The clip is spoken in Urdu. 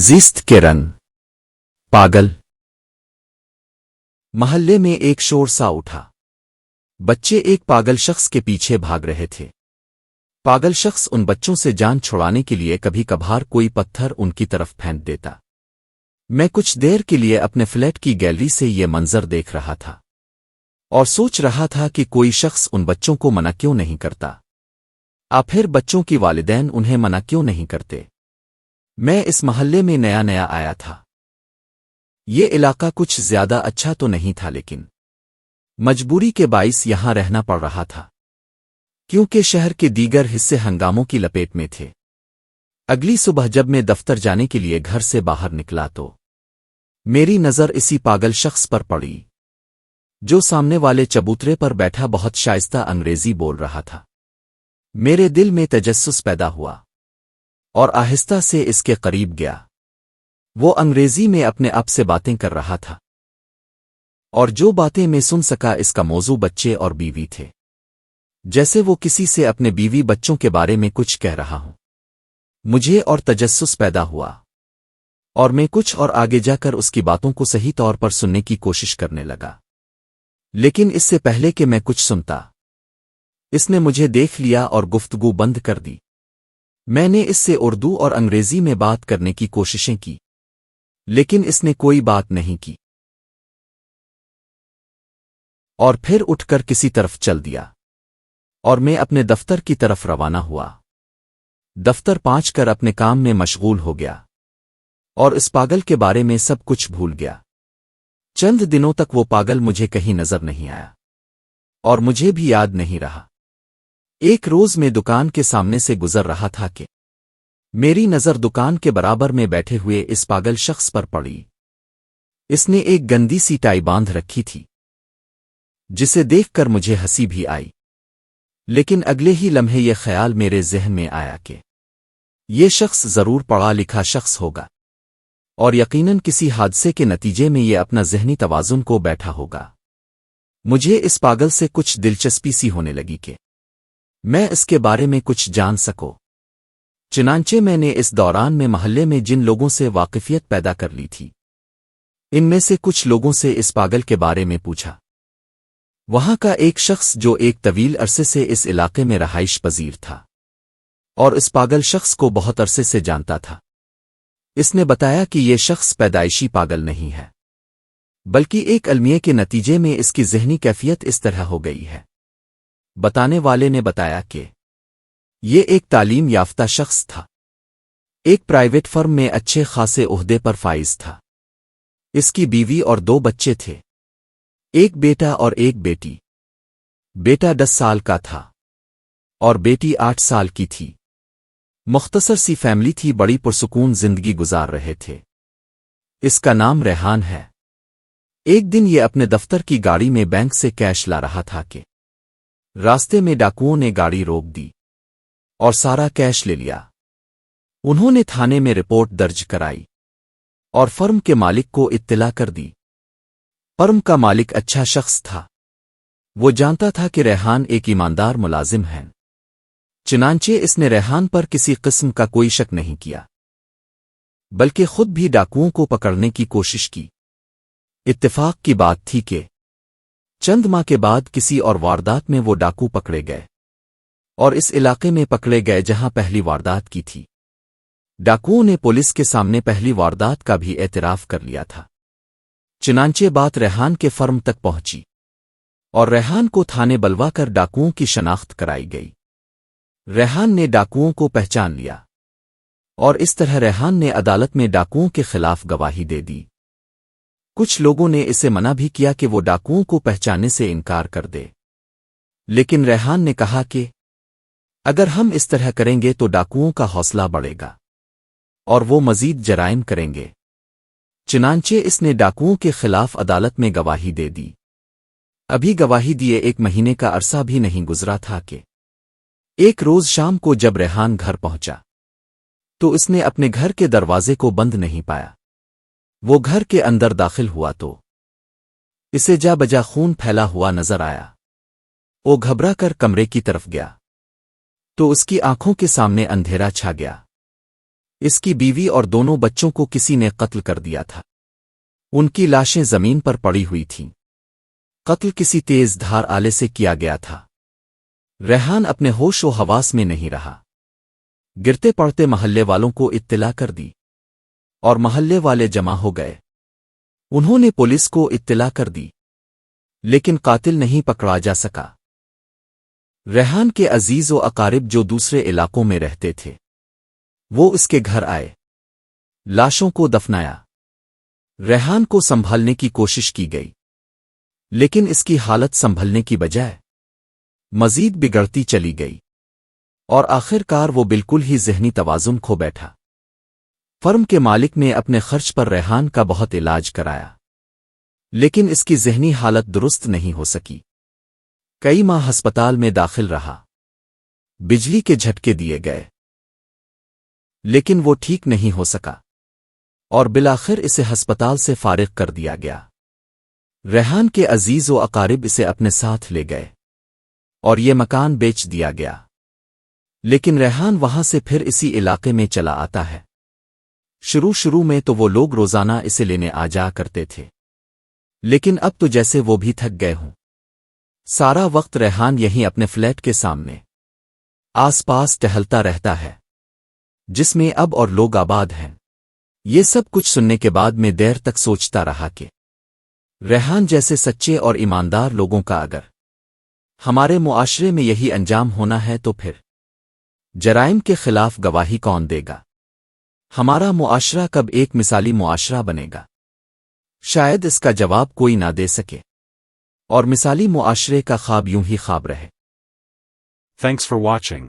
زیست کے رنگ پاگل محلے میں ایک شور سا اٹھا۔ بچے ایک پاگل شخص کے پیچھے بھاگ رہے تھے۔ پاگل شخص ان بچوں سے جان چھڑانے کے لیے کبھی کبھار کوئی پتھر ان کی طرف پھینک دیتا۔ میں کچھ دیر کے لیے اپنے فلیٹ کی گیلری سے یہ منظر دیکھ رہا تھا اور سوچ رہا تھا کہ کوئی شخص ان بچوں کو منع کیوں نہیں کرتا، پھر بچوں کی والدین انہیں منع کیوں نہیں کرتے۔ میں اس محلے میں نیا آیا تھا۔ یہ علاقہ کچھ زیادہ اچھا تو نہیں تھا، لیکن مجبوری کے باعث یہاں رہنا پڑ رہا تھا کیونکہ شہر کے دیگر حصے ہنگاموں کی لپیٹ میں تھے۔ اگلی صبح جب میں دفتر جانے کے لیے گھر سے باہر نکلا تو میری نظر اسی پاگل شخص پر پڑی جو سامنے والے چبوترے پر بیٹھا بہت شائستہ انگریزی بول رہا تھا۔ میرے دل میں تجسس پیدا ہوا اور آہستہ سے اس کے قریب گیا۔ وہ انگریزی میں اپنے آپ سے باتیں کر رہا تھا اور جو باتیں میں سن سکا اس کا موضوع بچے اور بیوی تھے، جیسے وہ کسی سے اپنے بیوی بچوں کے بارے میں کچھ کہہ رہا ہوں۔ مجھے اور تجسس پیدا ہوا اور میں کچھ اور آگے جا کر اس کی باتوں کو صحیح طور پر سننے کی کوشش کرنے لگا، لیکن اس سے پہلے کہ میں کچھ سنتا اس نے مجھے دیکھ لیا اور گفتگو بند کر دی۔ میں نے اس سے اردو اور انگریزی میں بات کرنے کی کوششیں کی، لیکن اس نے کوئی بات نہیں کی اور پھر اٹھ کر کسی طرف چل دیا اور میں اپنے دفتر کی طرف روانہ ہوا۔ دفتر پہنچ کر اپنے کام میں مشغول ہو گیا اور اس پاگل کے بارے میں سب کچھ بھول گیا۔ چند دنوں تک وہ پاگل مجھے کہیں نظر نہیں آیا اور مجھے بھی یاد نہیں رہا۔ ایک روز میں دکان کے سامنے سے گزر رہا تھا کہ میری نظر دکان کے برابر میں بیٹھے ہوئے اس پاگل شخص پر پڑی۔ اس نے ایک گندی سی ٹائی باندھ رکھی تھی جسے دیکھ کر مجھے ہنسی بھی آئی، لیکن اگلے ہی لمحے یہ خیال میرے ذہن میں آیا کہ یہ شخص ضرور پڑھا لکھا شخص ہوگا اور یقیناً کسی حادثے کے نتیجے میں یہ اپنا ذہنی توازن کو بیٹھا ہوگا۔ مجھے اس پاگل سے کچھ دلچسپی سی ہونے لگی کہ میں اس کے بارے میں کچھ جان سکوں۔ چنانچہ میں نے اس دوران میں محلے میں جن لوگوں سے واقفیت پیدا کر لی تھی ان میں سے کچھ لوگوں سے اس پاگل کے بارے میں پوچھا۔ وہاں کا ایک شخص جو ایک طویل عرصے سے اس علاقے میں رہائش پذیر تھا اور اس پاگل شخص کو بہت عرصے سے جانتا تھا، اس نے بتایا کہ یہ شخص پیدائشی پاگل نہیں ہے، بلکہ ایک المیہ کے نتیجے میں اس کی ذہنی کیفیت اس طرح ہو گئی ہے۔ بتانے والے نے بتایا کہ یہ ایک تعلیم یافتہ شخص تھا، ایک پرائیویٹ فرم میں اچھے خاصے عہدے پر فائز تھا۔ اس کی بیوی اور 2 بچے تھے، ایک بیٹا اور ایک بیٹی۔ بیٹا 10 سال کا تھا اور بیٹی 8 سال کی تھی۔ مختصر سی فیملی تھی، بڑی پرسکون زندگی گزار رہے تھے۔ اس کا نام ریحان ہے۔ ایک دن یہ اپنے دفتر کی گاڑی میں بینک سے کیش لا رہا تھا کہ راستے میں ڈاکوؤں نے گاڑی روک دی اور سارا کیش لے لیا۔ انہوں نے تھانے میں رپورٹ درج کرائی اور فرم کے مالک کو اطلاع کر دی۔ فرم کا مالک اچھا شخص تھا، وہ جانتا تھا کہ ریحان ایک ایماندار ملازم ہے، چنانچہ اس نے ریحان پر کسی قسم کا کوئی شک نہیں کیا، بلکہ خود بھی ڈاکوؤں کو پکڑنے کی کوشش کی۔ اتفاق کی بات تھی کہ چند ماہ کے بعد کسی اور واردات میں وہ ڈاکو پکڑے گئے اور اس علاقے میں پکڑے گئے جہاں پہلی واردات کی تھی۔ ڈاکوؤں نے پولیس کے سامنے پہلی واردات کا بھی اعتراف کر لیا تھا، چنانچہ بات ریحان کے فرم تک پہنچی اور ریحان کو تھانے بلوا کر ڈاکوؤں کی شناخت کرائی گئی۔ ریحان نے ڈاکوؤں کو پہچان لیا اور اس طرح ریحان نے عدالت میں ڈاکوؤں کے خلاف گواہی دے دی۔ کچھ لوگوں نے اسے منع بھی کیا کہ وہ ڈاکوؤں کو پہچاننے سے انکار کر دے، لیکن ریحان نے کہا کہ اگر ہم اس طرح کریں گے تو ڈاکوؤں کا حوصلہ بڑھے گا اور وہ مزید جرائم کریں گے۔ چنانچہ اس نے ڈاکوؤں کے خلاف عدالت میں گواہی دے دی۔ ابھی گواہی دیے 1 مہینے کا عرصہ بھی نہیں گزرا تھا کہ ایک روز شام کو جب ریحان گھر پہنچا تو اس نے اپنے گھر کے دروازے کو بند نہیں پایا۔ وہ گھر کے اندر داخل ہوا تو اسے جا بجا خون پھیلا ہوا نظر آیا۔ وہ گھبرا کر کمرے کی طرف گیا تو اس کی آنکھوں کے سامنے اندھیرا چھا گیا۔ اس کی بیوی اور دونوں بچوں کو کسی نے قتل کر دیا تھا۔ ان کی لاشیں زمین پر پڑی ہوئی تھیں۔ قتل کسی تیز دھار آلے سے کیا گیا تھا۔ ریحان اپنے ہوش و حواس میں نہیں رہا۔ گرتے پڑتے محلے والوں کو اطلاع کر دی اور محلے والے جمع ہو گئے۔ انہوں نے پولیس کو اطلاع کر دی، لیکن قاتل نہیں پکڑا جا سکا۔ ریحان کے عزیز و اقارب جو دوسرے علاقوں میں رہتے تھے وہ اس کے گھر آئے، لاشوں کو دفنایا۔ ریحان کو سنبھالنے کی کوشش کی گئی، لیکن اس کی حالت سنبھلنے کی بجائے مزید بگڑتی چلی گئی، اور آخر کار وہ بالکل ہی ذہنی توازن کھو بیٹھا۔ فرم کے مالک نے اپنے خرچ پر ریحان کا بہت علاج کرایا، لیکن اس کی ذہنی حالت درست نہیں ہو سکی۔ کئی ماہ ہسپتال میں داخل رہا، بجلی کے جھٹکے دیے گئے، لیکن وہ ٹھیک نہیں ہو سکا، اور بالآخر اسے ہسپتال سے فارغ کر دیا گیا۔ ریحان کے عزیز و اقارب اسے اپنے ساتھ لے گئے، اور یہ مکان بیچ دیا گیا، لیکن ریحان وہاں سے پھر اسی علاقے میں چلا آتا ہے۔ شروع میں تو وہ لوگ روزانہ اسے لینے آ جا کرتے تھے، لیکن اب تو جیسے وہ بھی تھک گئے ہوں۔ سارا وقت ریحان یہیں اپنے فلیٹ کے سامنے آس پاس ٹہلتا رہتا ہے، جس میں اب اور لوگ آباد ہیں۔ یہ سب کچھ سننے کے بعد میں دیر تک سوچتا رہا کہ ریحان جیسے سچے اور ایماندار لوگوں کا اگر ہمارے معاشرے میں یہی انجام ہونا ہے تو پھر جرائم کے خلاف گواہی کون دے گا؟ ہمارا معاشرہ کب ایک مثالی معاشرہ بنے گا؟ شاید اس کا جواب کوئی نہ دے سکے، اور مثالی معاشرے کا خواب یوں ہی خواب رہے۔ Thanks for watching.